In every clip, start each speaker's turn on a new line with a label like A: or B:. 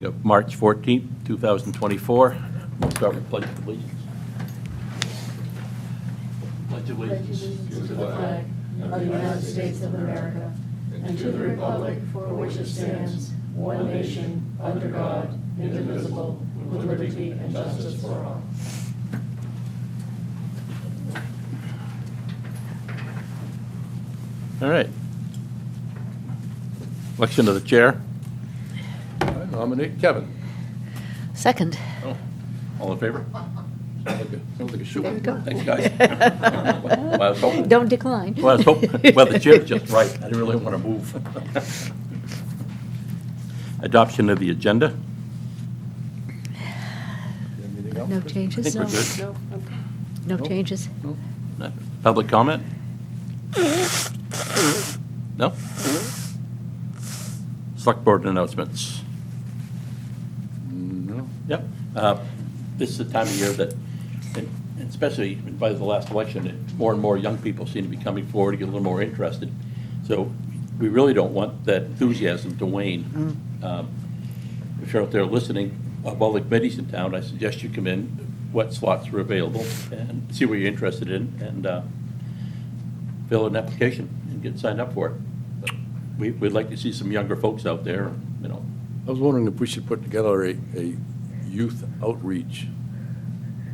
A: Of March 14th, 2024. We'll start with Pledge of Allegiance. Pledge of Allegiance
B: To the flag of the United States of America and to the republic for which it stands, one nation, under God, indivisible, with liberty and justice for all.
A: All right. Election of the chair. I nominate Kevin.
C: Second.
A: Oh, all in favor? Sounds like a shoot.
C: There you go.
A: Thanks, guys. Well, I was hoping-
C: Don't decline.
A: Well, I was hoping, well, the chair's just right. I didn't really want to move. Adoption of the agenda.
C: No
A: I
C: changes?
A: think we're good.
C: No changes?
A: No. Public comment? No? Select board announcements.
D: No.
A: Yep. This is the time of year that, and especially by the last election, more and more young people seem to be coming forward to get a little more interested. So we really don't want that enthusiasm to wane. If you're out there listening, of all the committees in town, I suggest you come in, what slots are available, and see what you're interested in, and fill an application and get signed up for it. But we'd like to see some younger folks out there, you know.
D: I was wondering if we should put together a youth outreach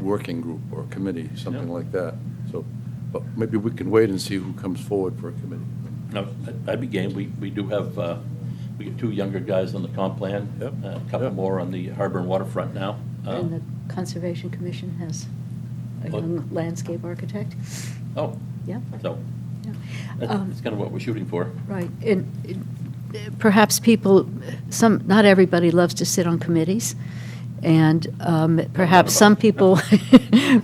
D: working group or committee, something
A: Yeah.
D: like that. So, but maybe we can wait and see who comes forward for a committee.
A: No, I'd be game. We do have, we get two younger guys on the comp plan.
D: Yep.
A: A couple
D: Yep.
A: more on the harbor and waterfront now.
C: And the Conservation Commission has a
A: What?
C: young landscape architect.
A: Oh,
C: Yeah.
A: so
C: Yeah.
A: that's kind of what we're shooting for.
C: Right. And perhaps people, not everybody loves to sit on committees. And perhaps some people,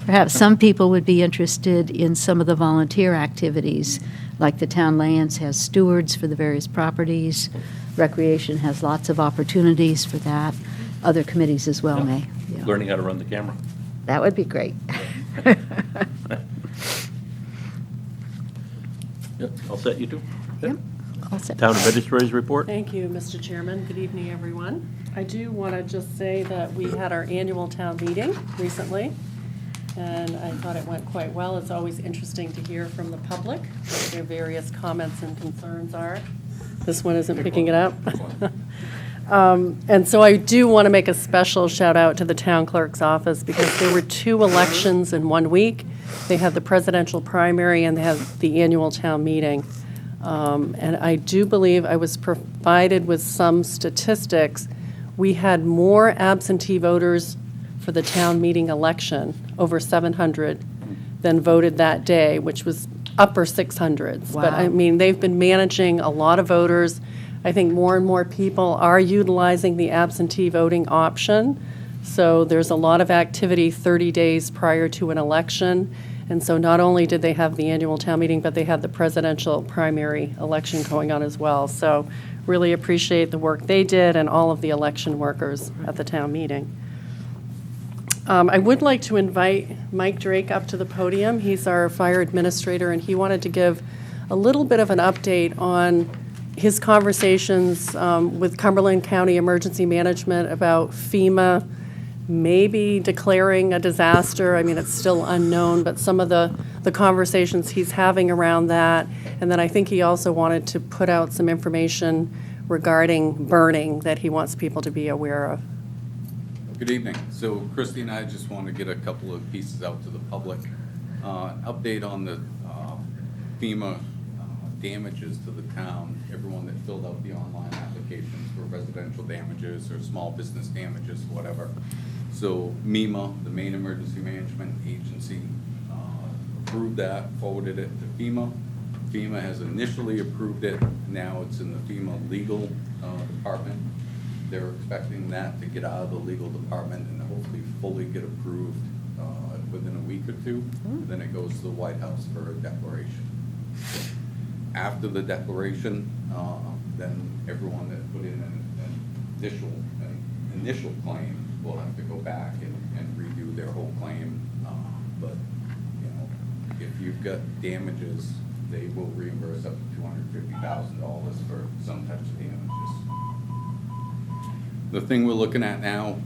C: perhaps some people would be interested in some of the volunteer activities, like the town lands has stewards for the various properties. Recreation has lots of opportunities for that. Other committees as well
A: Yeah.
C: may. Yeah.
A: Learning how to run the camera.
C: That would be great.
A: Yep, all set, you two?
C: Yep, all set.
A: Town administrator's report?
B: Thank you, Mr. Chairman. Good evening, everyone. I do want to just say that we had our annual town meeting recently, and I thought it went quite well. It's always interesting to hear from the public what their various comments and concerns are. This one isn't picking it up. And so I do want to make a special shout out to the town clerk's office because there were 2 elections in 1 week. They had the presidential primary and they had the annual town meeting. And I do believe I was provided with some statistics. We had more absentee voters for the town meeting election, over 700, than voted that day, which was upper 600s. But I
C: Wow.
B: mean, they've been managing a lot of voters. I think more and more people are utilizing the absentee voting option. So there's a lot of activity 30 days prior to an election. And so not only did they have the annual town meeting, but they had the presidential primary election going on as well. So really appreciate the work they did and all of the election workers at the town meeting. I would like to invite Mike Drake up to the podium. He's our fire administrator, and he wanted to give a little bit of an update on his conversations with Cumberland County Emergency Management about FEMA maybe declaring a disaster. I mean, it's still unknown, but some of the conversations he's having around that. And then I think he also wanted to put out some information regarding burning that he wants people to be aware of.
E: Good evening. So Christy and I just want to get a couple of pieces out to the public. Update on the FEMA damages to the town. Everyone that filled out the online applications for residential damages or small business damages, whatever. So MEMA, the Maine Emergency Management Agency, approved that, forwarded it to FEMA. FEMA has initially approved it. Now it's in the FEMA legal department. They're expecting that to get out of the legal department and hopefully fully get approved within a week or two. Then it goes to the White House for a declaration. After the declaration, then everyone that put in an initial claim will have to go back and redo their whole claim. But you know, if you've got damages, they will reimburse up to $250,000 for some types of damages. The thing we're looking at now,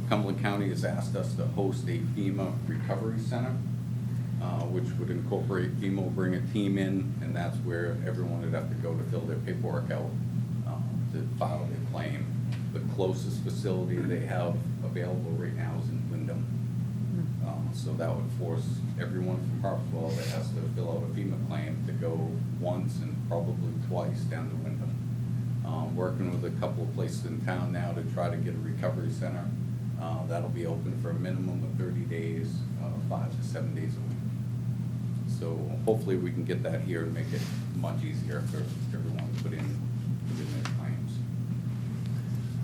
E: Cumberland County has asked us to host a FEMA recovery center, which would incorporate FEMA will bring a team in, and that's where everyone would have to go to fill their paperwork out to file their claim. The closest facility they have available right now is in Wyndham. So that would force everyone from Harpswell that has to fill out a FEMA claim to go once and probably twice down to Wyndham. Working with a couple of places in town now to try to get a recovery center. That'll be open for a minimum of 30 days, 5 to 7 days a week. So hopefully we can get that here and make it much easier for everyone to put in their claims.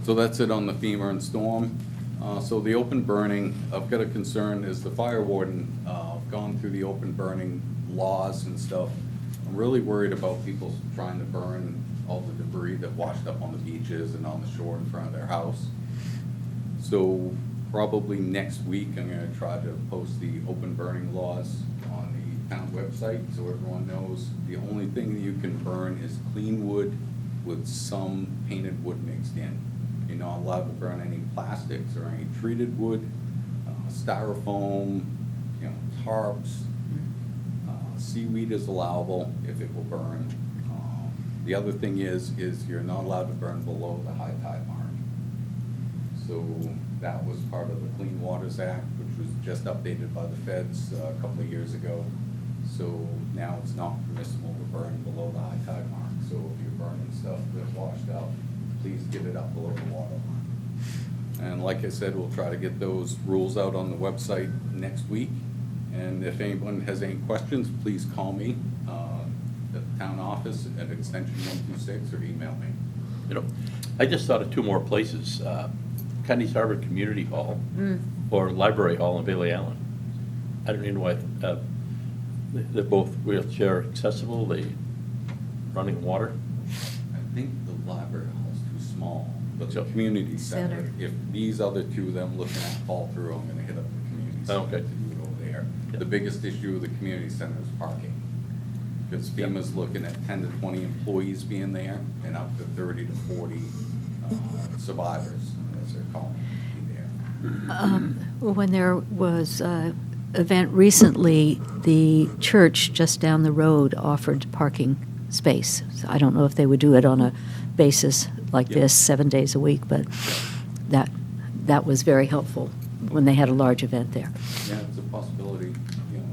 E: So that's it on the FEMA and storm. So the open burning, I've got a concern is the fire warden, gone through the open burning laws and stuff. I'm really worried about people trying to burn all the debris that washed up on the beaches and on the shore in front of their house. So probably next week, I'm gonna try to post the open burning laws on the town website so everyone knows the only thing that you can burn is clean wood with some painted wood mixed in. You're not allowed to burn any plastics or any treated wood, styrofoam, tarps. Seaweed is allowable if it will burn. The other thing is you're not allowed to burn below the high tide mark. So that was part of the Clean Waters Act, which was just updated by the feds a couple of years ago. So now it's not permissible to burn below the high tide mark. So if you're burning stuff that's washed up, please get it up below the water line. And like I said, we'll try to get those rules out on the website next week. And if anyone has any questions, please call me at the town office at extension 126 or email me.
A: I just thought of two more places, Kenny's Harbor Community Hall or Library Hall in Bailey Allen. I don't even know why, they're both wheelchair accessible, they running water.
E: I think the library hall is too small, but the
A: So-
E: community center,
C: Center.
E: if these other two that I'm looking at fall through, I'm gonna hit up the community center
A: Okay.
E: to do it over there.
A: Yeah.
E: The biggest issue with the community center is parking. Because FEMA's looking at 10 to 20 employees being there and up to 30 to 40 survivors, as they're calling them, be there.
C: When there was an event recently, the church just down the road offered parking space. So I don't know if they would do it on a basis like
A: Yeah.
C: this, 7 days a week, but that was very helpful when they had a large event there.
E: Yeah, it's a possibility.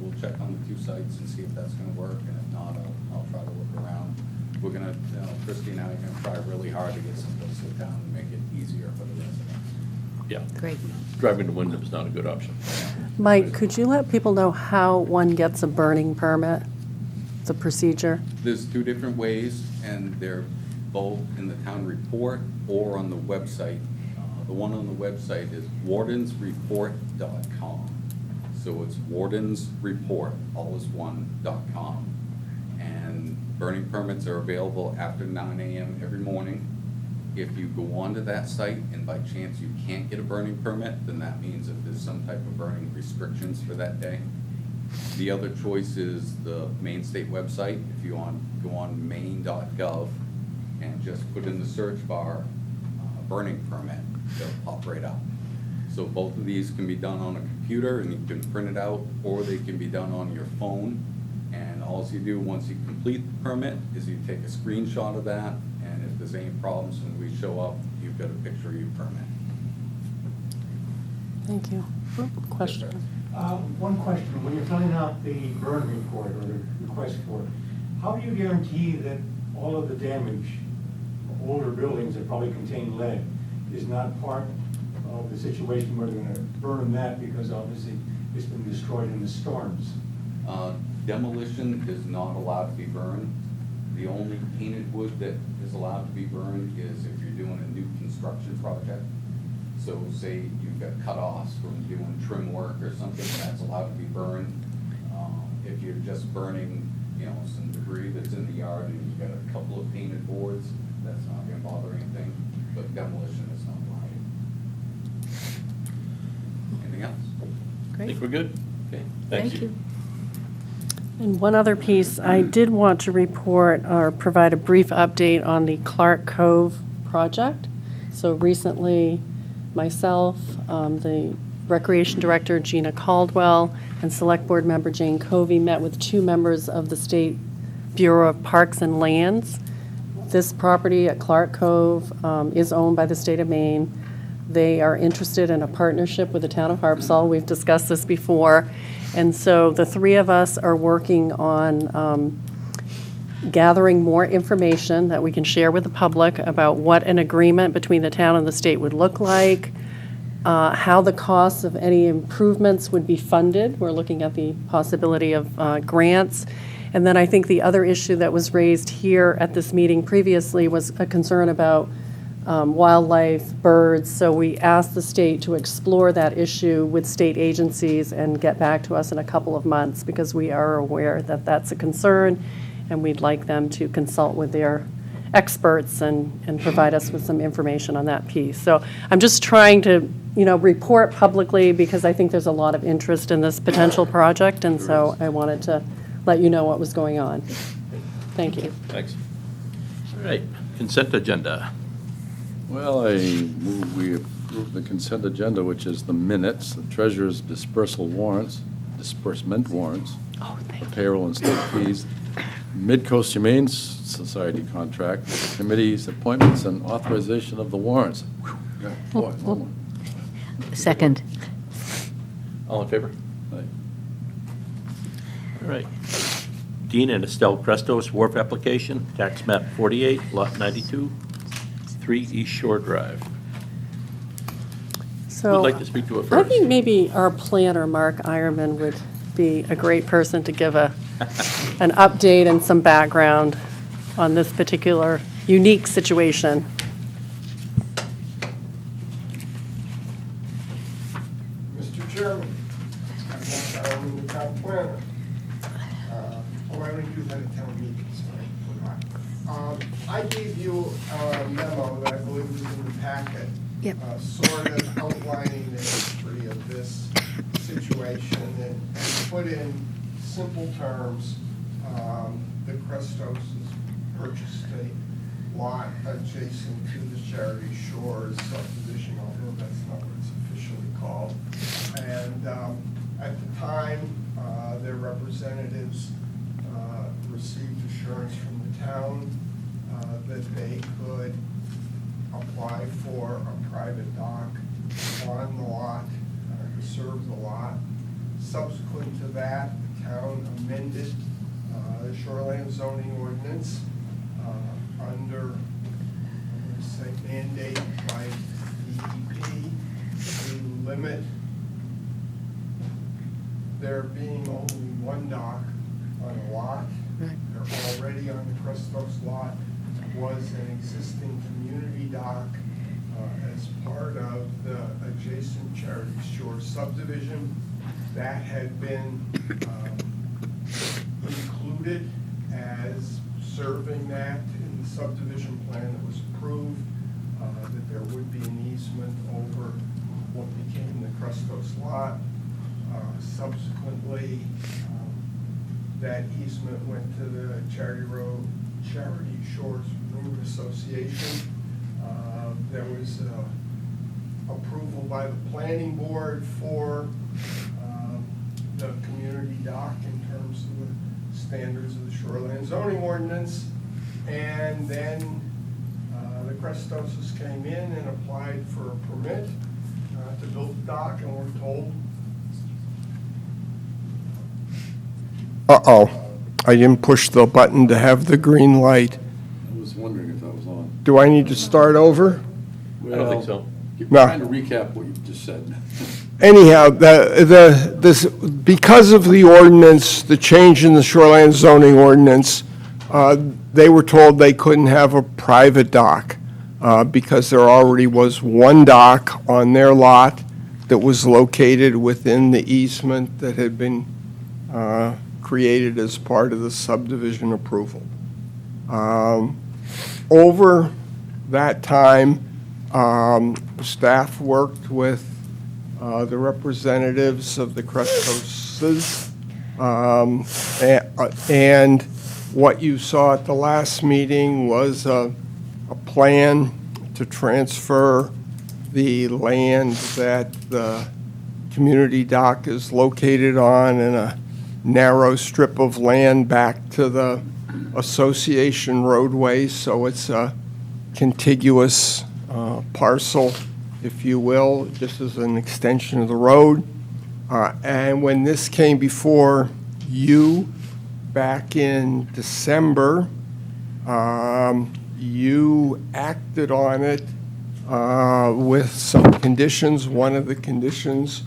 E: We'll check on the two sites and see if that's gonna work, and if not, I'll try to look around. We're gonna, Christie and I are gonna try really hard to get some place to town and make it easier for the residents.
A: Yeah,
C: Great.
A: driving to Wyndham's not a good option.
B: Mike, could you let people know how one gets a burning permit, the procedure?
E: There's two different ways, and they're both in the town report or on the website. The one on the website is wardensreport.com. So it's wardensreport, all is one.com. And burning permits are available after 9 a.m. every morning. If you go onto that site and by chance you can't get a burning permit, then that means that there's some type of burning restrictions for that day. The other choice is the Maine State website. If you go on maine.gov and just put in the search bar, burning permit, they'll pop right up. So both of these can be done on a computer and you can print it out, or they can be done on your phone. And all you do once you complete the permit is you take a screenshot of that, and if there's any problems when we show up, you've got a picture of your permit.
B: Thank you. Question?
F: One question, when you're filling out the burn report or the request for it, how do you guarantee that all of the damage, older buildings that probably contain lead, is not part of the situation where they're gonna burn that because obviously it's been destroyed in the storms?
E: Demolition is not allowed to be burned. The only painted wood that is allowed to be burned is if you're doing a new construction project. So say you've got cut-offs from doing trim work or something, that's allowed to be burned. If you're just burning, some debris that's in the yard and you've got a couple of painted boards, that's not gonna bother anything, but demolition is not allowed. Anything else?
A: I think we're good.
E: Okay.
C: Thank you.
B: And one other piece, I did want to report or provide a brief update on the Clark Cove project. So recently, myself, the Recreation Director Gina Caldwell, and Select Board Member Jane Covey met with 2 members of the State Bureau of Parks and Lands. This property at Clark Cove is owned by the state of Maine. They are interested in a partnership with the town of Harpswell. We've discussed this before. And so the 3 of us are working on gathering more information that we can share with the public about what an agreement between the town and the state would look like, how the costs of any improvements would be funded. We're looking at the possibility of grants. And then I think the other issue that was raised here at this meeting previously was a concern about wildlife, birds. So we asked the state to explore that issue with state agencies and get back to us in a couple of months, because we are aware that that's a concern, and we'd like them to consult with their experts and provide us with some information on that piece. So I'm just trying to, report publicly, because I think there's a lot of interest in this potential project, and so I wanted to let you know what was going on. Thank you.
A: Thanks. All right, consent agenda.
D: Well, I move we approve the consent agenda, which is the minutes, the treasurer's dispersement warrants,
B: Oh, thank you.
D: payroll and state fees, Mid-Coast Humane Society contract, committees, appointments, and authorization of the warrants. Whew, boy, long one.
C: Second.
A: All in favor?
D: Aye.
A: All right. Dean and Estelle Crestos wharf application, tax map 48, lot 92, 3 East Shore Drive.
B: So
A: Who'd like to speak to it
B: I
A: first?
B: think maybe our planner, Mark Ironman, would be a great person to give an update and some background on this particular unique situation.
G: Mr. Chairman, I'm Mark Ironman, the town planner. I only do that at town meetings, sorry, forgot. I gave you a memo that I believe was in the packet.
C: Yep.
G: Sort of outlining the history of this situation and put in simple terms, the Crestos purchased a lot adjacent to the Charity Shores subdivision, although that's not what it's officially called. And at the time, their representatives received assurance from the town that they could apply for a private dock on the lot, to serve the lot. Subsequent to that, the town amended the shoreline zoning ordinance under, I'm going to say, mandate by DEP to limit there being only one dock on a lot. They're already on the Crestos lot was an existing community dock as part of the adjacent Charity Shores subdivision. That had been included as serving that in the subdivision plan that was approved, that there would be an easement over what became the Crestos lot. Subsequently, that easement went to the Charity Shores Road Association. There was approval by the planning board for the community dock in terms of the standards of the shoreline zoning ordinance. And then the Crestoses came in and applied for a permit to build the dock, and we're told
H: Uh-oh, I didn't push the button to have the green light.
D: I was wondering if that was on.
H: Do I need to start over?
A: I don't think so.
H: No.
D: Trying to recap what you just said.
H: Anyhow, because of the ordinance, the change in the shoreline zoning ordinance, they were told they couldn't have a private dock because there already was one dock on their lot that was located within the easement that had been created as part of the subdivision approval. Over that time, staff worked with the representatives of the Crestoses, and what you saw at the last meeting was a plan to transfer the land that the community dock is located on and a narrow strip of land back to the association roadway, so it's a contiguous parcel, if you will, just as an extension of the road. And when this came before you back in December, you acted on it with some conditions. One of the conditions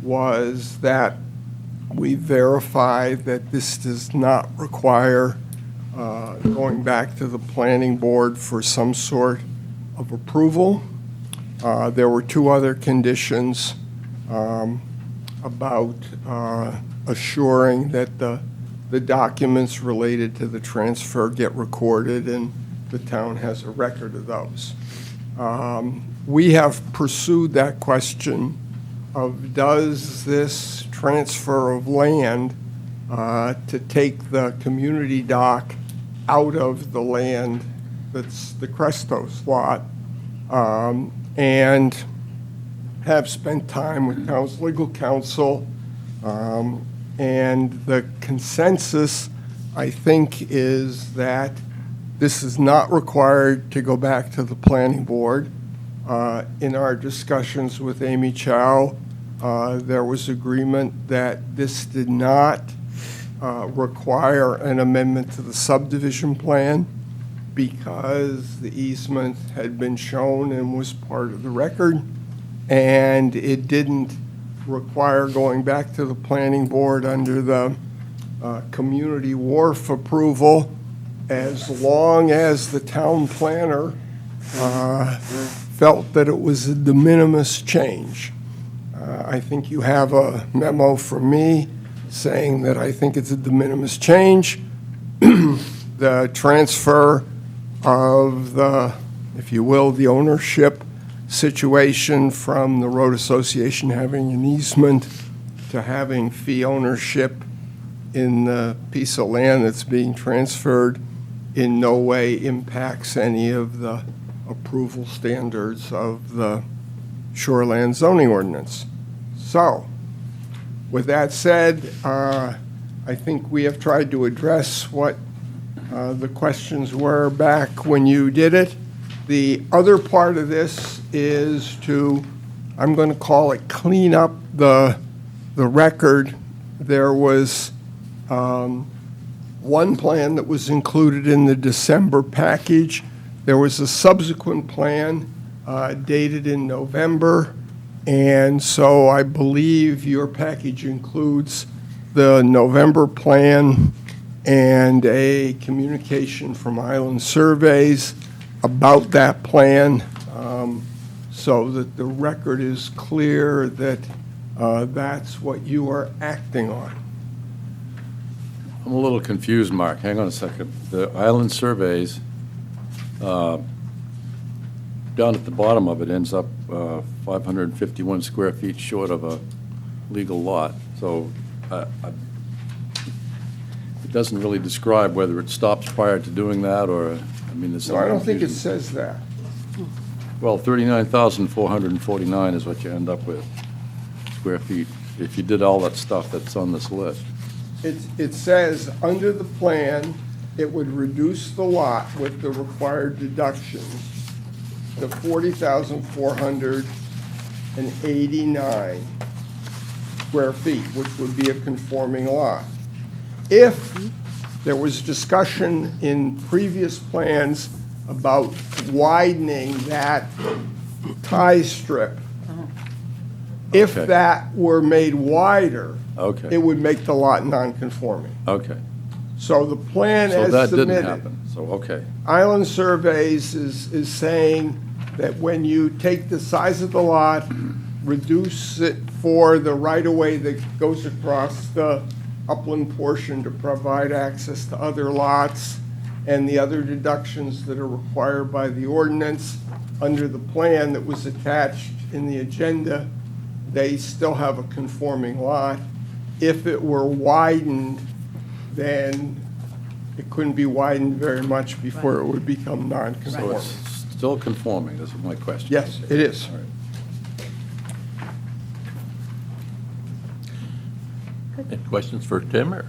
H: was that we verify that this does not require going back to the planning board for some sort of approval. There were two other conditions about assuring that the documents related to the transfer get recorded and the town has a record of those. We have pursued that question of does this transfer of land to take the community dock out of the land that's the Crestos lot, and have spent time with legal counsel, and the consensus, I think, is that this is not required to go back to the planning board. In our discussions with Amy Chow, there was agreement that this did not require an amendment to the subdivision plan because the easement had been shown and was part of the record, and it didn't require going back to the planning board under the community wharf approval as long as the town planner felt that it was a de minimis change. I think you have a memo from me saying that I think it's a de minimis change. The transfer of the, if you will, the ownership situation from the road association having an easement to having fee ownership in the piece of land that's being transferred in no way impacts any of the approval standards of the shoreland zoning ordinance. So, with that said, I think we have tried to address what the questions were back when you did it. The other part of this is to, I'm going to call it clean up the record. There was one plan that was included in the December package. There was a subsequent plan dated in November, and so I believe your package includes the November plan and a communication from Island Surveys about that plan, so that the record is clear that that's what you are acting on.
D: I'm a little confused, Mark. Hang on a second. The Island Surveys, down at the bottom of it ends up 551 square feet short of a legal lot. So it doesn't really describe whether it stops prior to doing that or, I mean, there's some
H: No, I don't think it
D: confusion.
H: says that.
D: Well, 39,449 is what you end up with, square feet, if you did all that stuff that's on this list.
H: It says, under the plan, it would reduce the lot with the required deductions to 40,489 square feet, which would be a conforming lot. If there was discussion in previous plans about widening that tie strip, if
D: Okay.
H: that were made wider,
D: Okay.
H: it would make the lot non-conforming.
D: Okay.
H: So the plan
D: So
H: as
D: that didn't
H: submitted,
D: happen. So, okay.
H: Island Surveys is saying that when you take the size of the lot, reduce it for the right-of-way that goes across the upland portion to provide access to other lots, and the other deductions that are required by the ordinance under the plan that was attached in the agenda, they still have a conforming lot. If it were widened, then it couldn't be widened very much before it would become
D: So
H: non-conforming.
D: it's Still conforming, this is my question.
H: Yes, it is.
D: All right.
A: Any questions for Tim, or?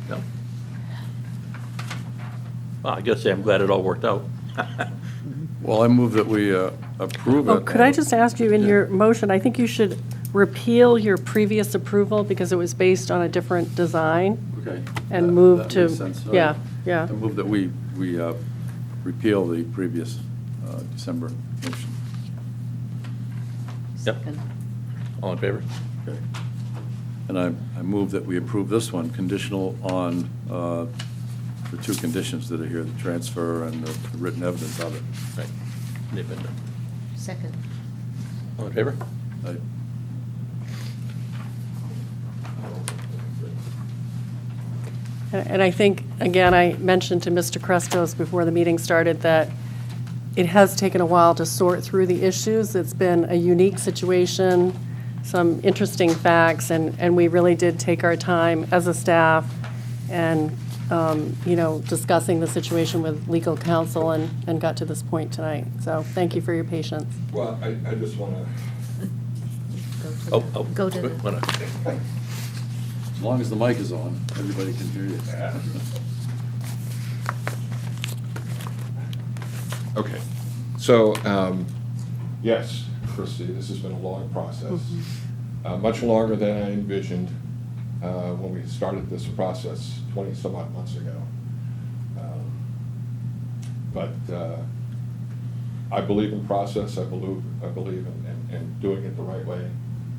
A: No? Well, I guess I'm glad it all worked out.
D: Well, I move that we approve it.
B: Oh, could I just ask you, in your motion, I think you should repeal your previous approval because it was based on a different design,
D: Okay.
B: and
D: That-
B: move
D: that
B: to,
D: makes sense. All
B: yeah,
D: right.
B: yeah.
D: I move that we repeal the previous December motion.
A: Yep. All in favor?
D: Okay. And I move that we approve this one, conditional on the two conditions that are here, the transfer and the written evidence of it.
A: Right. They've been done.
C: Second.
A: All in favor?
D: I-
B: And I think, again, I mentioned to Mr. Crestos before the meeting started that it has taken a while to sort through the issues. It's been a unique situation, some interesting facts, and we really did take our time as a staff and, discussing the situation with legal counsel and got to this point tonight. So thank you for your patience.
I: Well, I just want to,
C: Go to the-
A: wanna-
D: As long as the mic is on, everybody can hear you.
I: okay. So, yes, Christie, this has been a long process, much longer than I envisioned when we started this process 20-some-odd months ago. But I believe in process. I believe in doing it the right way,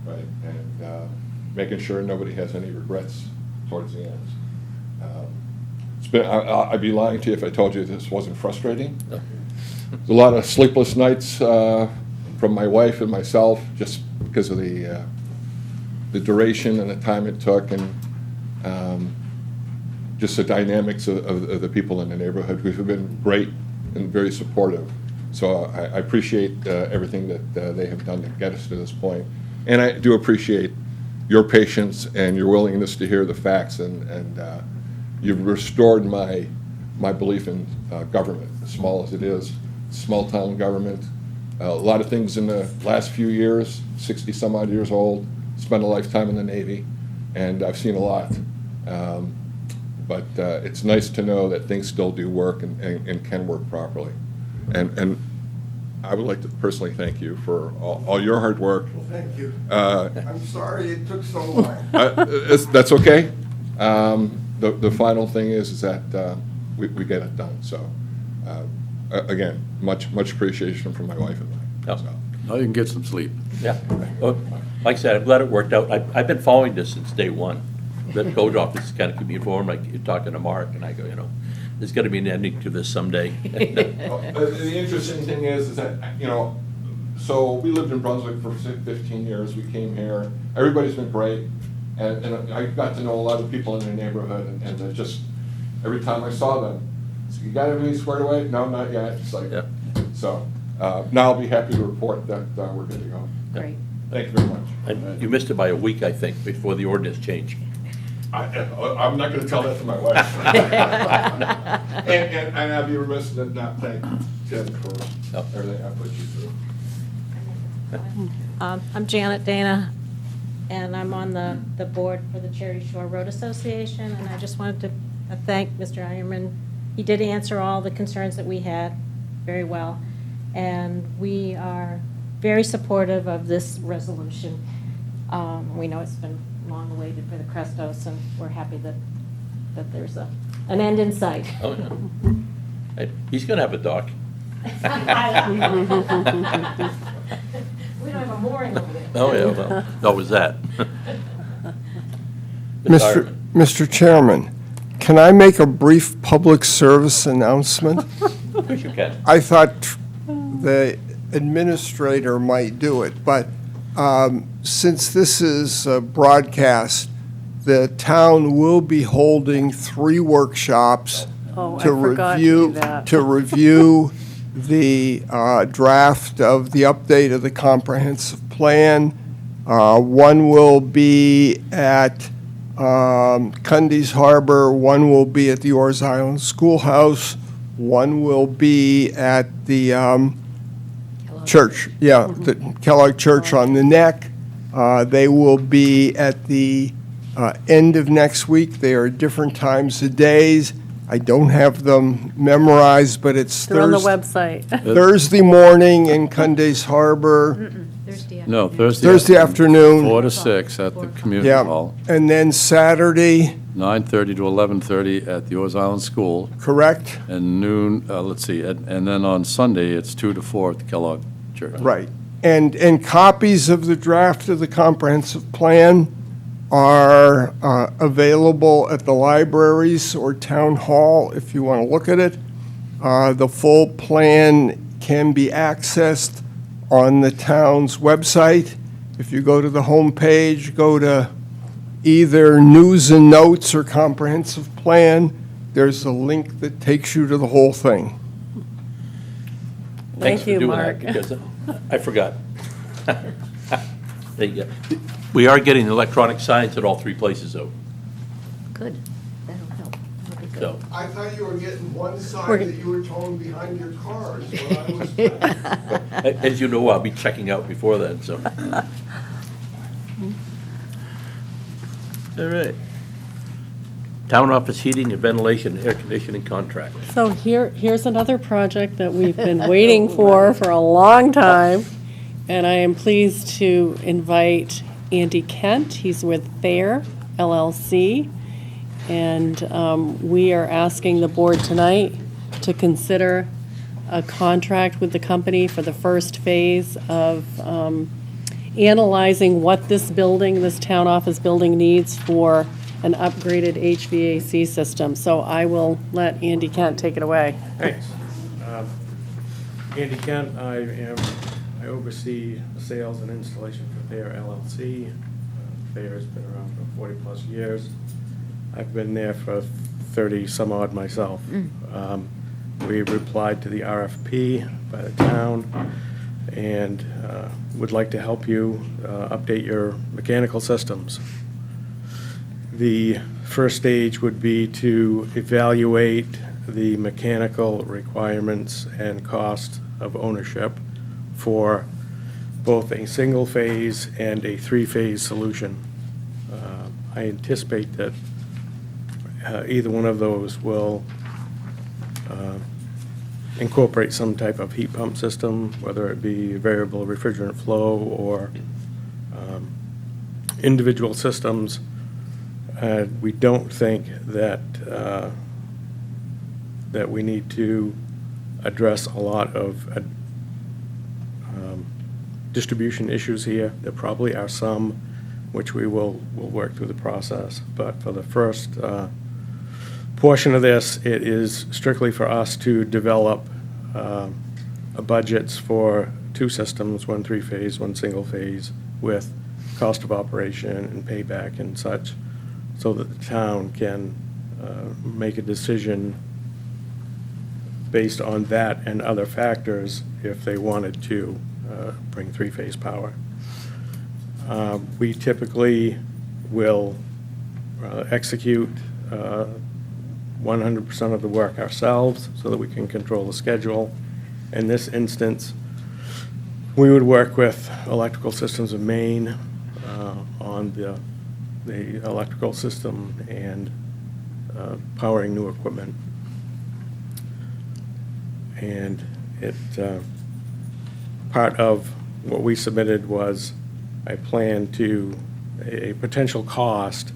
I: right, and making sure nobody has any regrets towards the end. It's been. I'd be lying to you if I told you this wasn't frustrating.
A: No.
I: There's a lot of sleepless nights from my wife and myself just because of the duration and the time it took, and just the dynamics of the people in the neighborhood who have been great and very supportive. So I appreciate everything that they have done to get us to this point. And I do appreciate your patience and your willingness to hear the facts, and you've restored my belief in government, as small as it is, small-town government. A lot of things in the last few years, 60-some-odd years old, spent a lifetime in the Navy, and I've seen a lot. But it's nice to know that things still do work and can work properly. And I would like to personally thank you for all your hard work.
G: Well, thank you. I'm sorry it took so long.
I: That's okay. The final thing is that we get it done. So, again, much appreciation from my wife and I.
A: Yep.
I: So.
D: Now you can get some sleep.
A: Yeah. Well, like I said, I'm glad it worked out. I've been following this since day one. The code office kind of keep me informed, like you're talking to Mark, and I go, there's got to be an ending to this someday.
I: Well, the interesting thing is that, so we lived in Brunswick for 15 years. We came here. Everybody's been great. And I got to know a lot of people in the neighborhood, and just every time I saw them, so you got everything squared away? No, not yet. It's like,
A: Yeah.
I: so now I'll be happy to report that we're good to go.
C: Great.
I: Thank you very much.
A: And you missed it by a week, I think, before the ordinance changed.
I: I'm not going to tell that to my wife. And I'd be remiss in not thank Ted for everything I put you through.
J: I'm Janet Dana, and I'm on the board for the Cherry Shore Road Association, and I just wanted to thank Mr. Ironman. He did answer all the concerns that we had very well, and we are very supportive of this resolution. We know it's been long awaited for the Crestos, and we're happy that there's an end in sight.
A: Oh, yeah. Hey, he's going to have a dock.
J: We don't have a mooring over there.
A: Oh, yeah, well, that was that.
H: Mr. Chairman, can I make a brief public service announcement?
A: Of course you can.
H: I thought the administrator might do it, but since this is a broadcast, the town will be holding 3 workshops
B: Oh, I
H: to
B: forgot to
H: review,
B: do that.
H: to review the draft of the update of the comprehensive plan. One will be at Cundy's Harbor, one will be at the Orrs Island Schoolhouse, One will be at the church, yeah, the Kellogg Church on the Neck. They will be at the end of next week. They are different times of days. I don't have them memorized, but it's
B: They're on the
H: Thursday.
B: website.
H: Thursday morning in Cundace Harbor.
C: Thursday afternoon.
D: No,
H: Thursday afternoon.
D: 4 to 6 at the community
H: Yeah,
D: hall,
H: and then Saturday,
D: 9:30 to 11:30 at the Oars Island School,
H: correct?
D: and noon, let's see, and then on Sunday, it's 2 to 4 at the Kellogg Church.
H: Right. And copies of the draft of the comprehensive plan are available at the libraries or town hall if you want to look at it. The full plan can be accessed on the town's website. If you go to the homepage, go to either news and notes or comprehensive plan, there's a link that takes you to the whole thing.
A: Thanks
B: Thank
A: for
B: you,
A: doing
B: Mark.
A: that, because I forgot. There you go. We are getting electronic signs at all three places, though,
C: Good. That'll help. That'll be good.
A: so.
G: I thought you were getting one side
B: We're-
G: that you were towing behind your cars when I was.
A: As you know, I'll be checking out before then, so. All right. Town office heating and ventilation, air conditioning contract.
B: So here's another project that we've been waiting for a long time. And I am pleased to invite Andy Kent. He's with Thayer LLC. And we are asking the board tonight to consider a contract with the company for the first phase of analyzing what this building, this town office building needs for an upgraded HVAC system. So I will let Andy Kent take it away.
K: Thanks. Andy Kent, I oversee sales and installation for Thayer LLC. Thayer's been around for 40-plus years. I've been there for 30-some-odd myself. We replied to the RFP by the town and would like to help you update your mechanical systems. The first stage would be to evaluate the mechanical requirements and cost of ownership for both a single-phase and a three-phase solution. I anticipate that either one of those will incorporate some type of heat pump system, whether it be variable refrigerant flow or individual systems. We don't think that that we need to address a lot of distribution issues here. There probably are some which we will work through the process. But for the first portion of this, it is strictly for us to develop budgets for two systems, one three-phase, one single-phase, with cost of operation and payback and such, so that the town can make a decision based on that and other factors if they wanted to bring three-phase power. We typically will execute 100% of the work ourselves so that we can control the schedule. In this instance, we would work with Electrical Systems of Maine on the electrical system and powering new equipment. And part of what we submitted was a plan to a potential cost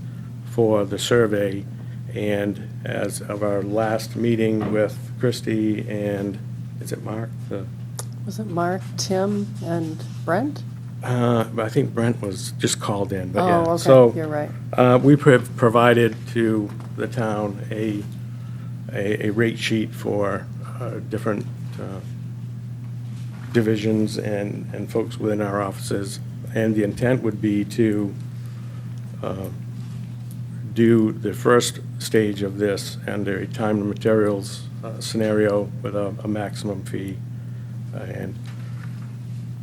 K: for the survey. And as of our last meeting with Christie and, is it Mark?
B: Was it Mark, Tim, and Brent?
K: I think Brent was just called in, but yeah.
B: Oh, okay,
K: So,
B: you're right.
K: we provided to the town a rate sheet for different divisions and folks within our offices. And the intent would be to do the first stage of this under a time and materials scenario with a maximum fee. And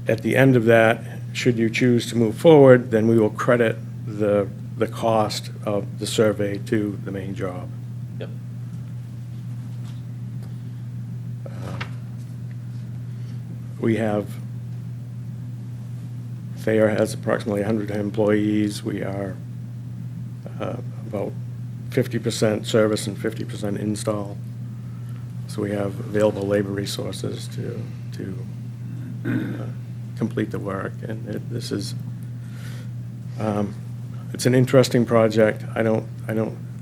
K: at the end of that, should you choose to move forward, then we will credit the cost of the survey to the main job.
A: Yep.
K: We have, Thayer has approximately 100 employees. We are about 50% service and 50% install. So we have available labor resources to complete the work. And this is, it's an interesting project.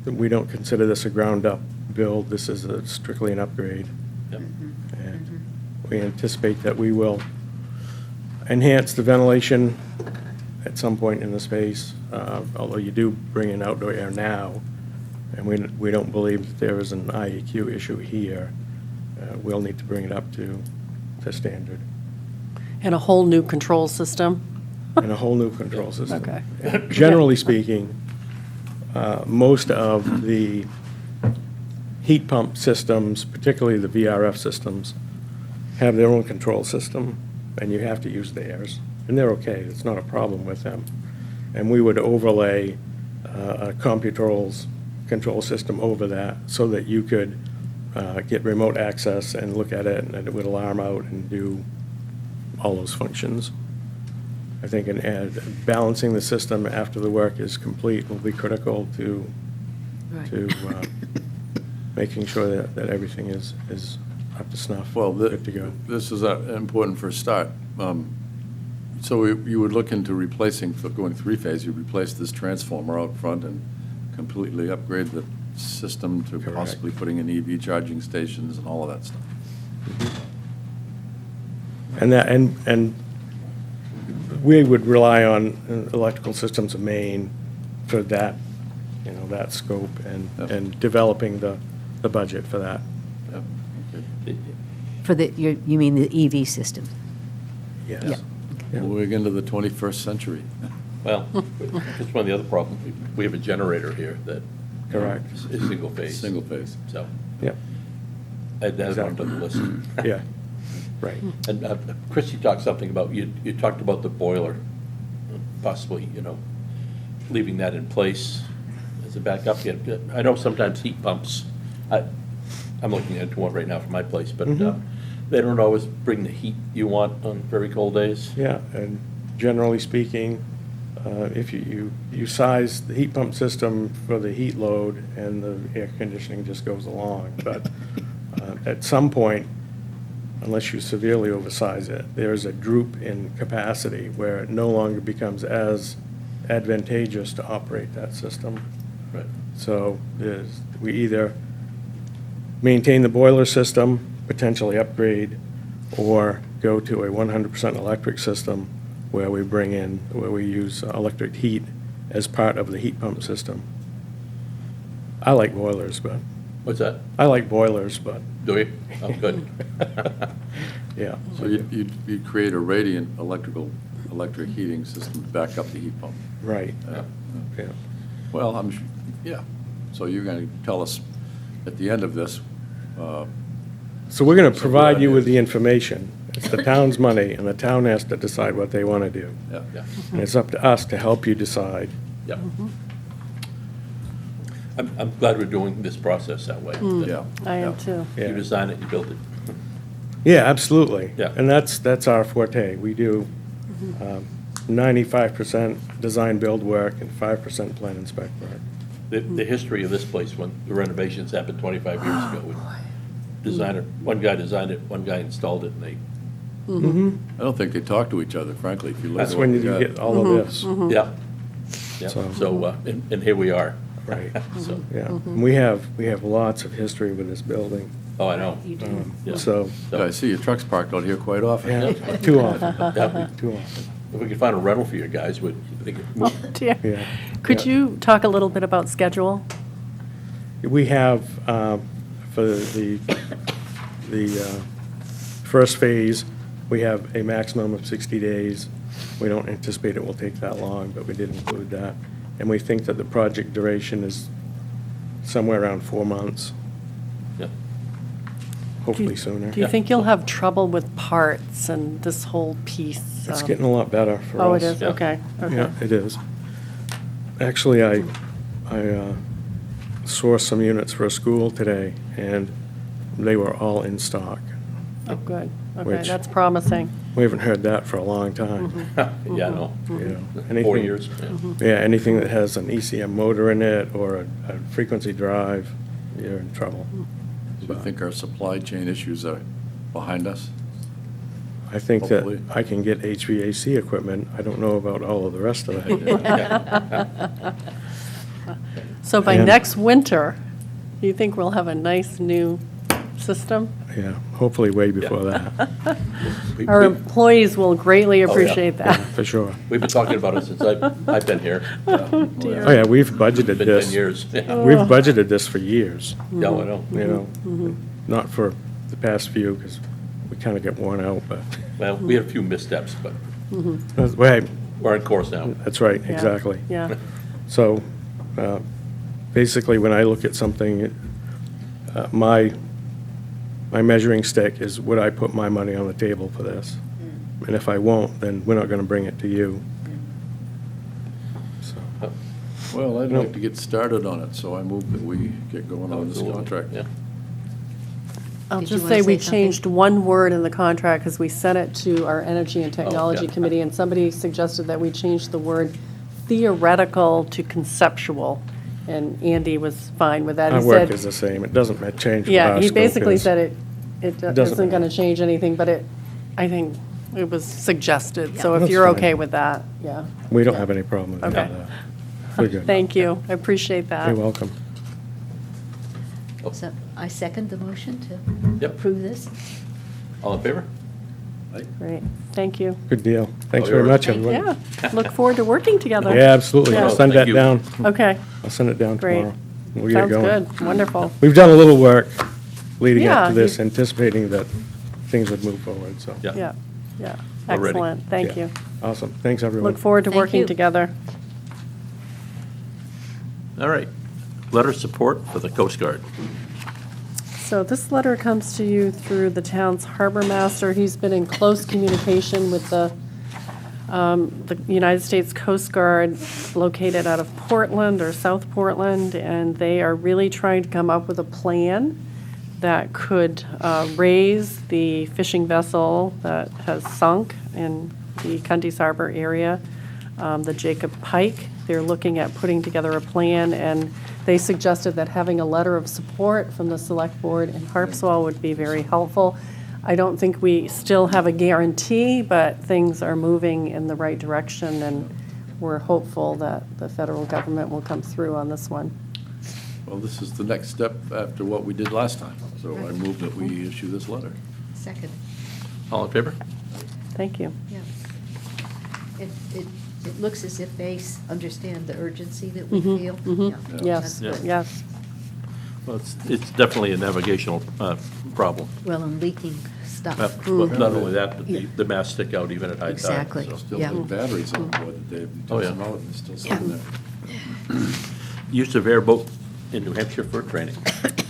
K: We don't consider this a ground-up build. This is strictly an upgrade.
A: Yep.
K: And we anticipate that we will enhance the ventilation at some point in the space, although you do bring in outdoor air now, and we don't believe that there is an IEQ issue here. We'll need to bring it up to standard.
B: And a whole new control system?
K: And a whole new control system.
B: Okay.
K: And generally speaking, most of the heat pump systems, particularly the VRF systems, have their own control system, and you have to use theirs. And they're okay, it's not a problem with them. And we would overlay a CompuTrolls control system over that so that you could get remote access and look at it, and it would alarm out and do all those functions. I think balancing the system after the work is complete will be critical to making sure that everything is up to snuff,
D: Well,
K: good to go.
D: this is important for a start. So you would look into replacing, for going three-phase, you replace this transformer out front and completely upgrade the system to
K: Correct.
D: possibly putting in EV charging stations and all of that stuff.
K: And we would rely on electrical systems of Maine for that, that scope and developing the budget for that.
D: Yeah, okay.
C: For you mean the EV system?
K: Yes.
C: Yeah.
D: Moving into the 21st century.
A: Well, that's one of the other problems. We have a generator here that.
K: Correct.
A: Is single phase.
D: Single phase.
A: So,
K: Yep,
A: add that one to the list.
K: yeah, right.
A: And Christie talked something about, you talked about the boiler, possibly, leaving that in place as a backup. I know sometimes heat pumps, I'm looking into one right now for my place, but they don't always bring the heat you want on very cold days.
K: Yeah, and generally speaking, if you size the heat pump system for the heat load and the air conditioning just goes along, but at some point, unless you severely oversize it, there's a droop in capacity where it no longer becomes as advantageous to operate that system.
A: Right.
K: So we either maintain the boiler system, potentially upgrade, or go to a 100% electric system where we use electric heat as part of the heat pump system. I like boilers, but,
A: What's that?
K: I like boilers, but,
A: Do you? Oh, good.
K: yeah.
D: So you'd create a radiant electric heating system to back up the heat pump.
K: Right,
D: Yeah.
K: yeah.
D: Well, yeah. So you're going to tell us at the end of this,
K: So we're going to
D: Some
K: provide
D: good
K: you with
D: ideas.
K: the information. It's the town's money, and the town has to decide what they want to do.
D: yeah.
A: Yeah,
K: And it's up to us to help you decide.
A: yeah. I'm glad we're doing this process that way. that
D: Yeah.
B: I am
D: yeah.
B: too.
K: Yeah.
A: You design it, you build it.
K: Yeah, absolutely.
A: Yeah.
K: And that's our forte. We do 95% design build work and 5% plan inspect work.
A: The history of this place, when the renovations happened 25 years ago, one guy designed it, one guy installed it, and they,
D: I don't think they talk to each other, frankly, if you look at
K: That's
D: what
K: when
D: we
K: you
D: got.
K: get all of this.
A: yeah. Yeah,
K: So-
A: so, and here we are.
K: Right.
A: So,
K: Yeah. And we have lots of history with this building.
A: oh, I know.
J: You do.
A: Yeah.
K: So,
D: Yeah, I see your trucks parked out here quite often.
K: yeah, too often,
A: Yeah.
K: too often.
A: If we could find a rental for you guys, would they could
B: Oh,
A: move?
B: dear.
K: Yeah.
B: Could
K: Yeah.
B: you talk a little bit about schedule?
K: We have, for the first phase, we have a maximum of 60 days. We don't anticipate it will take that long, but we did include that. And we think that the project duration is somewhere around 4 months,
A: Yeah.
K: hopefully sooner.
B: Do you think you'll have trouble with parts and this whole piece?
K: It's getting a lot better for us.
B: Oh, it is,
A: Yeah.
B: okay, okay.
K: Yeah, it is. Actually, I sourced some units for a school today, and they were all in stock.
B: Oh, good. Okay,
K: Which-
B: that's promising.
K: We haven't heard that for a long time.
A: Yeah, no,
K: You know,
A: 4
K: anything-
A: years. yeah.
K: Yeah, anything that has an ECM motor in it or a frequency drive, you're in trouble.
D: Do you think our supply chain issues are behind us?
K: I think that
D: Hopefully.
K: I can get HVAC equipment. I don't know about all of the rest of it.
B: So by
K: And-
B: next winter, you think we'll have a nice new system?
K: Yeah, hopefully way before that,
A: We-
B: Our
A: we-
B: employees will greatly
A: yeah.
B: appreciate that.
K: for sure.
A: We've been talking about it since I've been here.
B: Oh, dear.
K: Oh, yeah, we've
A: It's
K: budgeted
A: been
K: this.
A: 10 years. Yeah,
K: We've budgeted this for years,
A: I know.
K: you know, not for the past few, because we kind of get worn out, but,
A: Well, we had a few missteps, but
K: right,
A: we're on course now.
K: that's right,
B: Yeah,
K: exactly.
B: Yeah,
K: So, basically, when I look at something, my measuring stick is, would I put my money on the table for this? And if I won't, then we're not gonna bring it to you. So,
D: Well, I'd like to get started on it, so I move that we get going on this
A: Absolutely,
D: contract.
A: yeah.
B: I'll
C: Did you
B: just
C: wanna
B: say we
C: say something?
B: changed one word in the contract because we sent it to our Energy and Technology
A: yeah.
B: Committee, and somebody suggested that we change the word theoretical to conceptual, and Andy was fine with that.
K: our
B: He
K: work
B: said-
K: is the same, it doesn't change what
B: Yeah,
K: our
B: he
K: scope
B: basically
K: is.
B: said it
K: doesn't
B: isn't going to
K: matter.
B: change anything, but I think it was suggested, so if
K: That's
B: you're
K: fine.
B: okay with that, yeah.
K: We don't have any problem with
B: Okay.
K: that. We're good.
B: Thank you, I appreciate that.
K: You're welcome.
C: So I second the motion to
A: Yep.
C: approve this.
A: All in favor?
B: Great, thank you.
K: Good deal. Thanks
A: Oh,
K: very
A: yours.
K: much,
C: Thank you.
K: everyone.
B: Yeah, look forward to working together.
K: Yeah, absolutely.
B: Yeah.
K: I'll send
A: Thank
K: that
A: you.
K: down.
B: Okay,
K: I'll send it down
B: Great.
K: tomorrow. We'll get
B: sounds
K: going.
B: good, wonderful.
K: We've done a little work leading
B: Yeah,
K: up to this,
B: you-
K: anticipating that things would move forward, so.
A: Yeah.
B: Yeah, yeah,
A: Already.
B: excellent, thank
K: Yeah.
B: you.
K: Awesome. Thanks, everyone.
B: Look forward to
C: Thank
B: working
C: you.
B: together.
A: All right. Letter of support for the Coast Guard.
B: So this letter comes to you through the town's harbor master. He's been in close communication with the United States Coast Guard located out of Portland or South Portland, and they are really trying to come up with a plan that could raise the fishing vessel that has sunk in the Cundy's Harbor area, the Jacob Pike. They're looking at putting together a plan, and they suggested that having a letter of support from the Select Board in Harpswell would be very helpful. I don't think we still have a guarantee, but things are moving in the right direction, and we're hopeful that the federal government will come through on this one.
D: Well, this is the next step after what we did last time, so I move that we issue this letter.
C: Second,
A: All in favor?
B: Thank you.
C: yeah. It looks as if they understand the urgency that we
B: Mhm,
C: feel.
B: mhm.
C: Yeah,
B: Yes,
C: that's good.
B: yes.
A: Well, it's definitely a navigational problem.
C: Well, and leaking stuff.
A: Well, not only that, but
C: Yeah.
A: the masts stick out even at high tide.
C: Exactly.
A: so.
D: Still
C: Yeah.
D: have batteries on board that they've
A: Oh, yeah.
D: taken out and still sitting there.
A: Use of airboat in New Hampshire for training.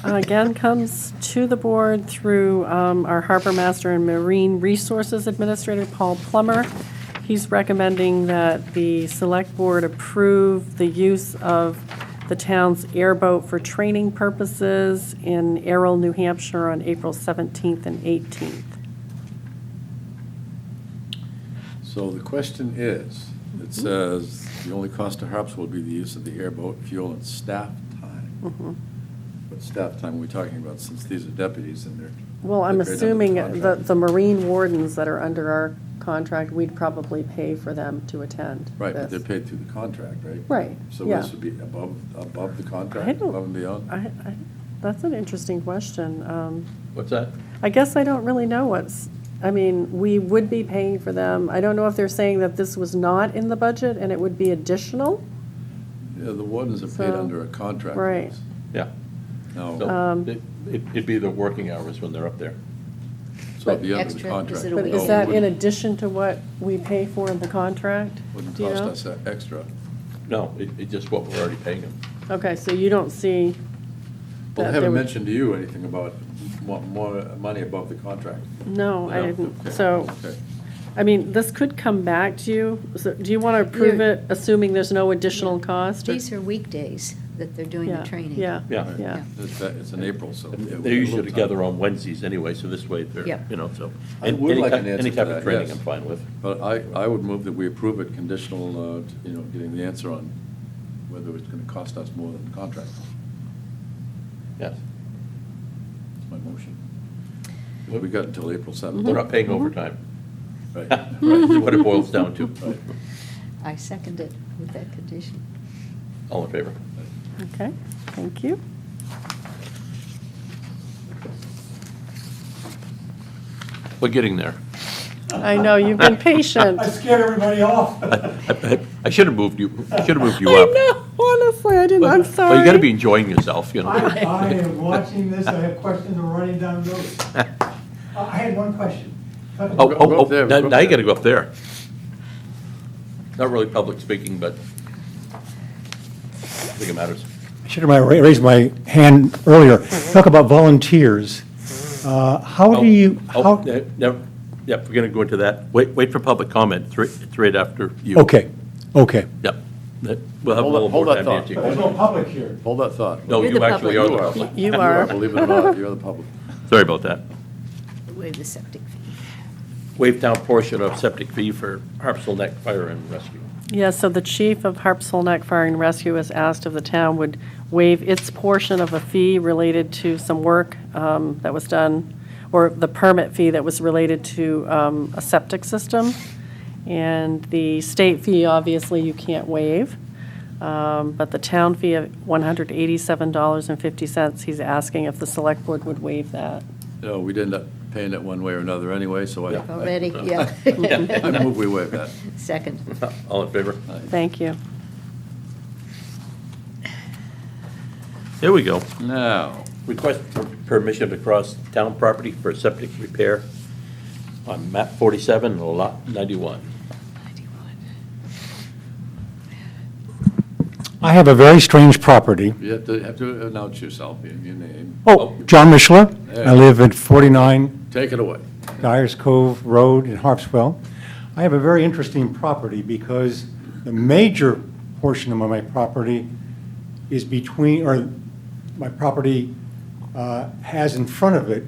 B: Again, comes to the board through our Harbor Master and Marine Resources Administrator, Paul Plummer. He's recommending that the Select Board approve the use of the town's airboat for training purposes in Errol, New Hampshire on April 17th and 18th.
D: So the question is, it says, the only cost to Harpswell will be the use of the airboat, fuel, and staff time. What staff time are we talking about, since these are deputies and they're.
B: Well, I'm
D: they're paid under
B: assuming
D: contract?
B: the Marine wardens that are under our contract, we'd probably pay for them to attend
D: Right, but they're
B: this.
D: paid through the contract, right?
B: Right,
D: So
B: yeah.
D: this would be above the
B: I
D: contract,
B: don't-
D: above and beyond?
B: That's an interesting question.
A: What's that?
B: I guess I don't really know we would be paying for them. I don't know if they're saying that this was not in the budget and it would be additional.
D: Yeah, the wardens are paid
B: So,
D: under a contract.
B: right.
A: Yeah.
D: No,
A: So it'd be the working hours when they're up there.
D: so it'd be under the
C: extra,
D: contract.
C: is it a
B: But
C: week?
B: is
D: No,
B: that
D: it
B: in addition to what we pay for in the contract?
D: Wouldn't
B: Do you
D: cost
B: know?
D: us that extra.
A: No, it's just what we're already paying them.
B: Okay, so you don't see
D: Well,
B: that
D: they
B: there
D: haven't
B: would-
D: mentioned to you anything about more money above the contract.
B: No, I
A: No,
B: didn't.
D: Okay,
B: So,
D: okay.
B: I mean, this could come back to you. So do you want to approve
C: Here-
B: it, assuming there's no additional cost? or-
C: These are weekdays. that they're doing the
B: Yeah,
C: training.
B: Yeah,
A: Yeah.
B: yeah.
D: It's in April, so.
A: They're usually together on Wednesdays anyway, so this way they're,
C: Yep.
A: you know, so.
D: I would
A: any
D: like
A: ki-
D: an answer
A: Any
D: to
A: type
D: that,
A: of training
D: yes.
A: I'm fine with.
D: But I would move that we approve it conditional, getting the answer on whether it's going to cost us more than the contract.
A: Yes.
D: That's my motion. We got until April 7th.
A: They're not paying overtime.
D: Right.
A: Right, is what it boils down to.
D: Right.
C: I second it with that condition.
A: All in favor?
B: Okay, thank you.
A: We're getting there.
B: I know, you've been patient.
F: I scared everybody off.
A: I should have moved you, up.
B: I know, honestly, I didn't, I'm sorry.
A: Well, you gotta be enjoying yourself, you know.
F: I am watching this, I have questions, I'm writing down notes. I had one question.
A: Oh,
D: Go
A: oh,
D: up there,
A: oh, now
D: go up
A: now you
D: there.
A: gotta go up there. Not really public speaking, but I think it matters.
L: I should have raised my hand earlier. Talk about volunteers. How do you, how,
A: Yep, we're gonna go into that. Wait for public comment. It's right after you.
L: okay, okay.
A: Yep. We'll have a little
D: Hold
A: more
D: that
A: time
D: thought.
A: to
F: But there's
A: answer.
F: no public here.
D: Hold that thought.
A: No,
C: You're
A: you
C: the
A: actually are the
C: public.
A: public.
B: You are.
D: Believe it or not, you're the public.
A: Sorry about that.
C: Waive the septic fee.
A: Waive down portion of septic fee for Harpswell Neck Fire and Rescue.
B: Yeah, so the chief of Harpswell Neck Fire and Rescue has asked if the town would waive its portion of a fee related to some work that was done, or the permit fee that was related to a septic system. And the state fee, obviously, you can't waive. But the town fee of $187.50, he's asking if the select board would waive that.
D: No, we'd end up paying it one way or another anyway, so I
C: Already, yeah.
D: move we waive that.
C: Second.
A: All in favor?
B: Thank you.
A: Here we go.
D: Now,
A: Request for permission to cross town property for septic repair on map 47, lot 91.
L: I have a very strange property.
D: you have to announce yourself, your name.
L: Oh, John Mishler. I live at 49
D: Take it away.
L: Dyers Cove Road in Harpswell. I have a very interesting property because the major portion of my property is between, or my property has in front of it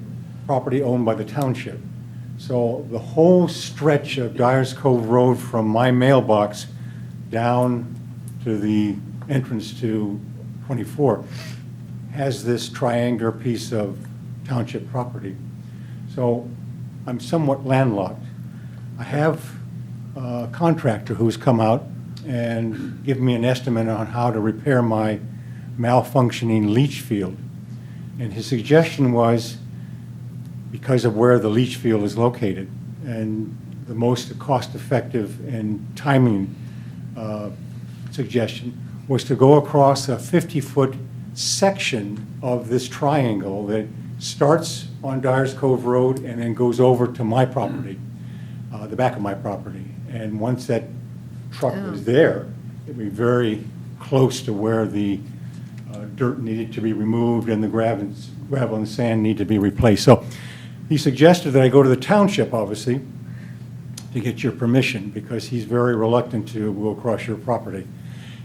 L: property owned by the township. So the whole stretch of Dyers Cove Road from my mailbox down to the entrance to 24 has this triangular piece of township property. So I'm somewhat landlocked. I have a contractor who's come out and given me an estimate on how to repair my malfunctioning leach field. And his suggestion was, because of where the leach field is located, and the most cost-effective and timing suggestion was to go across a 50-foot section of this triangle that starts on Dyers Cove Road and then goes over to my property, the back of my property. And once that truck was there, it'd be very close to where the dirt needed to be removed and the gravel and sand need to be replaced. So he suggested that I go to the township, obviously, to get your permission, because he's very reluctant to go across your property.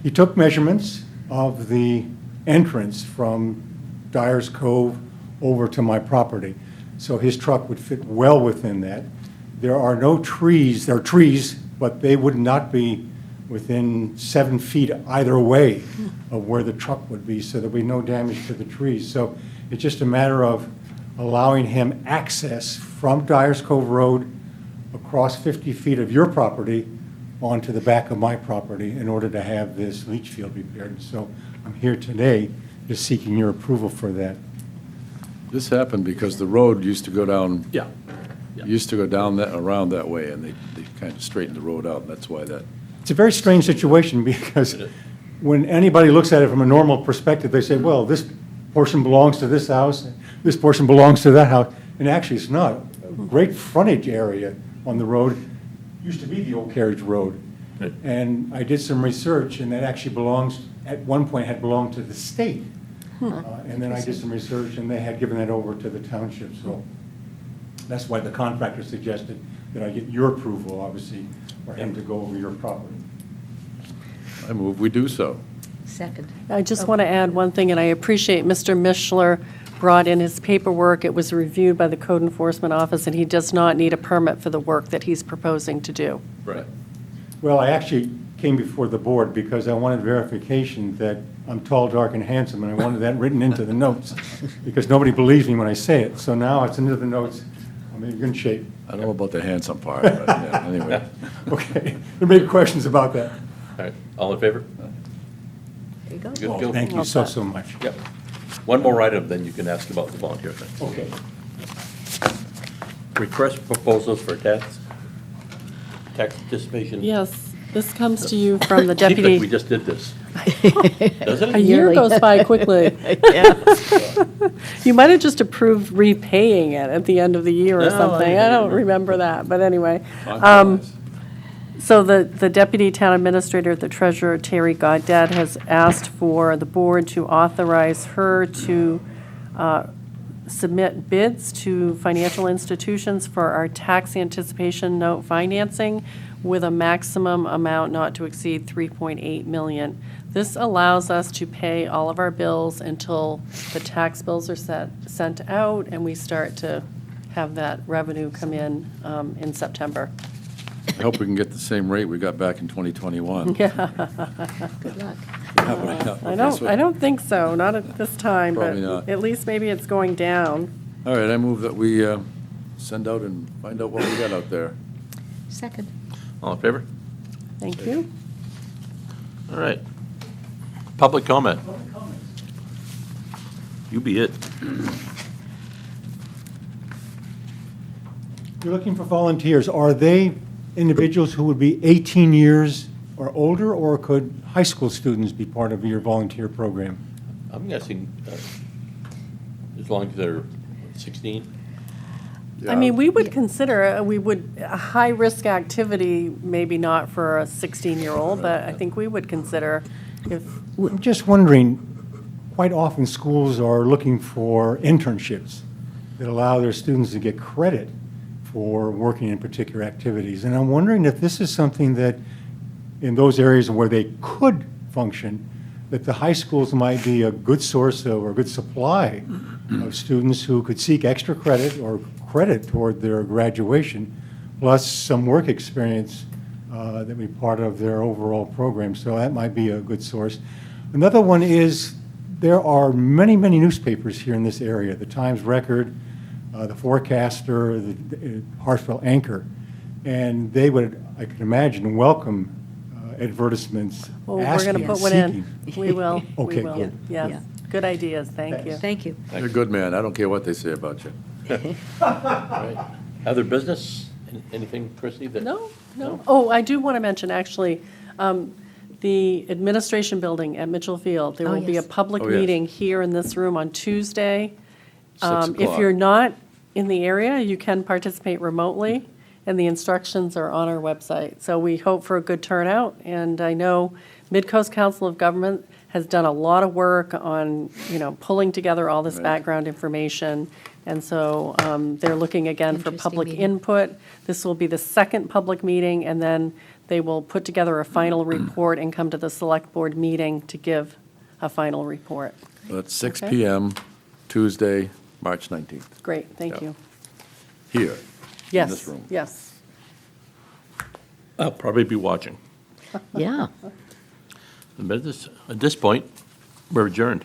L: He took measurements of the entrance from Dyers Cove over to my property, so his truck would fit well within that. There are no trees, there are trees, but they would not be within 7 feet either way of where the truck would be, so there'd be no damage to the trees. So it's just a matter of allowing him access from Dyers Cove Road across 50 feet of your property onto the back of my property in order to have this leach field repaired. So I'm here today just seeking your approval for that.
D: This happened because the road used to go down,
A: Yeah.
D: used to go down that, around that way, and they kind of straightened the road out, and that's why that,
L: It's a very strange situation because when anybody looks at it from a normal perspective, they say, well, this portion belongs to this house, this portion belongs to that house, and actually it's not. A great frontage area on the road used to be the old carriage road.
A: Right.
L: And I did some research, and that actually belongs, at one point had belonged to the state. And then I did some research, and they had given that over to the township, so that's why the contractor suggested that I get your approval, obviously, for him to go over your property.
D: I move we do so.
C: Second.
B: I just want to add one thing, and I appreciate Mr. Mishler brought in his paperwork. It was reviewed by the Code Enforcement Office, and he does not need a permit for the work that he's proposing to do.
A: Right.
L: Well, I actually came before the board because I wanted verification that I'm tall, dark, and handsome, and I wanted that written into the notes, because nobody believes me when I say it. So now it's into the notes. I'm in good shape.
D: I don't know about the handsome part, but yeah, anyway.
L: Okay. There may be questions about that.
A: All right, all in favor?
C: There you go.
A: Good,
L: Oh,
A: Gil?
L: thank you so much.
A: Yep. One more item, then you can ask about the volunteer thing.
L: Okay.
A: Request proposals for tax participation.
B: Yes, this comes to you from the
A: Seems like we
B: deputy.
A: just did this. Doesn't
B: A
A: it?
B: year
C: Yearly.
B: goes by quickly. You might have just approved repaying it at the end of the year or
A: No,
B: something.
A: I
B: I don't
A: remember.
B: remember that, but anyway.
D: Compromise.
B: So the deputy town administrator, the treasurer, Terry Goddard, has asked for the board to authorize her to submit bids to financial institutions for our tax anticipation note financing with a maximum amount not to exceed 3.8 million. This allows us to pay all of our bills until the tax bills are sent out and we start to have that revenue come in September.
D: I hope we can get the same rate we got back in 2021.
B: Yeah.
C: Good luck.
B: I don't think so, not at this time, but
D: Probably not.
B: at least maybe it's going down.
D: All right, I move that we send out and find out what we got out there.
C: Second.
A: All in favor?
B: Thank you.
A: All right. Public comment. You be it.
L: You're looking for volunteers. Are they individuals who would be 18 years or older, or could high school students be part of your volunteer program?
A: I'm guessing as long as they're 16.
B: I mean, we would consider, a high-risk activity, maybe not for a 16-year-old, but I think we would consider if,
L: I'm just wondering, quite often schools are looking for internships that allow their students to get credit for working in particular activities. And I'm wondering if this is something that, in those areas where they could function, that the high schools might be a good source of, or a good supply of students who could seek extra credit or credit toward their graduation, plus some work experience that would be part of their overall program. So that might be a good source. Another one is, there are many, many newspapers here in this area, the Times Record, the Forecaster, the Harpswell Anchor, and they would, I could imagine, welcome advertisements
B: well, we're
L: asking
B: going to
L: and
B: put one
L: seeking.
B: in. We will, we
L: Okay,
B: will.
L: good.
C: Yeah.
B: Yes, good ideas, thank you.
C: Thank you.
D: You're a good man. I don't care what they say about you.
A: All right. Other business? Anything, Christie? that-
B: No. Oh, I do want to mention, actually, the administration building at Mitchell Field, there
C: Oh,
B: will be a
C: yes.
B: public
D: Oh, yes.
B: meeting here in this room on Tuesday.
D: 6
B: If
D: o'clock.
B: you're not in the area, you can participate remotely, and the instructions are on our website. So we hope for a good turnout, and I know Mid-Coast Council of Government has done a lot of work on, pulling together all this
D: Right.
B: background information, and so they're looking again for
C: Interesting
B: public
C: meeting.
B: input. This will be the second public meeting, and then they will put together a final report and come to the select board meeting to give a final report.
D: Well, it's 6
B: Okay.
D: PM, Tuesday, March 19th,
B: Great, thank
D: Yeah.
B: you.
D: here.
B: Yes,
D: this room.
B: yes.
A: I'll probably be watching.
C: Yeah.
A: But at this point, we're adjourned.